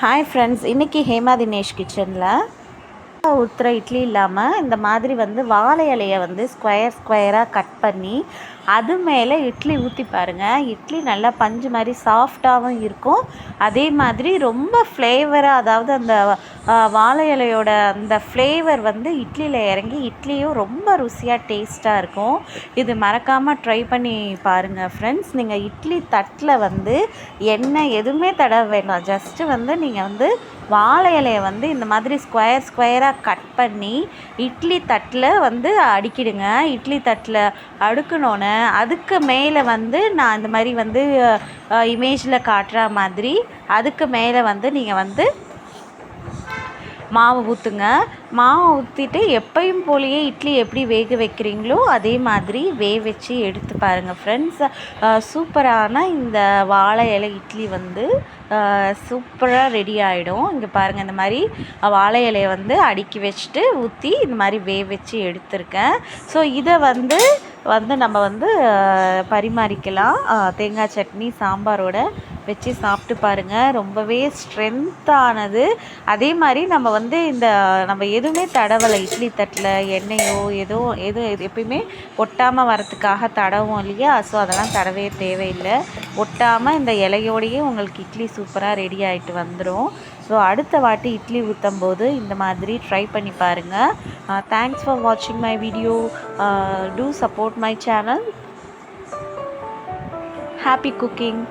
Hi friends, இன்றைக்கி ஹேமா தினேஷ் கிச்சனில் ஊற்றுற இட்லி இல்லாமல் இந்த மாதிரி வாழை இலையை ஸ்கொயர் ஸ்கொயராக கட் பண்ணி அது மேலே இட்லி ஊற்றி பாருங்கள். இட்லி நல்லா பஞ்சு மாதிரி சாஃப்டாகவும் இருக்கும். அதே மாதிரி ரொம்ப ஃப்ளேவராக, அதாவது அந்த வாழை இலையோட அந்த ஃப்ளேவர் இட்லியில் இறங்கி இட்லியும் ரொம்ப ருசியாக டேஸ்ட்டாக இருக்கும். இது மறக்காமல் ட்ரை பண்ணி பாருங்கள் ஃப்ரெண்ட்ஸ். நீங்கள் இட்லி தட்டில் எண்ணெய் எதுவுமே தடவ வேண்டாம். ஜஸ்ட்டு நீங்கள் வாழை இலையை இந்த மாதிரி ஸ்கொயர் ஸ்கொயராக கட் பண்ணி இட்லி தட்டில் அடுக்கிடுங்க. இட்லி தட்டில் அடுக்கணுன்னு அதுக்கு மேலே நான் இந்த மாதிரி இமேஜில் காட்டுற மாதிரி அதுக்கு மேலே நீங்கள் மாவு ஊற்றுங்க. மாவு ஊற்றிட்டு எப்பயும் போலேயே இட்லி எப்படி வேக வைக்கிறீங்களோ அதே மாதிரி வேக வச்சு எடுத்து பாருங்கள் ஃப்ரெண்ட்ஸ். சூப்பரான இந்த வாழை இலை இட்லி சூப்பராக ரெடி ஆகிடும். இங்கே பாருங்கள், இந்த மாதிரி வாழை இலையை அடுக்கி வச்சுட்டு ஊற்றி இந்த மாதிரி வேக வச்சு எடுத்திருக்கேன். ஸோ இதை நம்ம பரிமாறிக்கலாம். தேங்காய் சட்னி சாம்பாரோட வச்சு சாப்பிட்டு பாருங்கள். ரொம்பவே ஸ்ட்ரென்த்தானது. அதே மாதிரி நம்ம நம்ம எதுவுமே தடவலை. இட்லி தட்டில் எண்ணெயோ எப்பயுமே ஒட்டாமல் வரத்துக்காக தடவும் இல்லையா? ஸோ அதெல்லாம் தடவே தேவையில்லை. ஒட்டாமல் இந்த இலையோடையே உங்களுக்கு இட்லி சூப்பராக ரெடி ஆகிட்டு வந்துடும். ஸோ அடுத்த வாட்டி இட்லி ஊற்றும் போது இந்த மாதிரி ட்ரை பண்ணி பாருங்கள். தேங்க்ஸ் ஃபார் வாட்சிங் my video. Do support my channel. Happy cooking.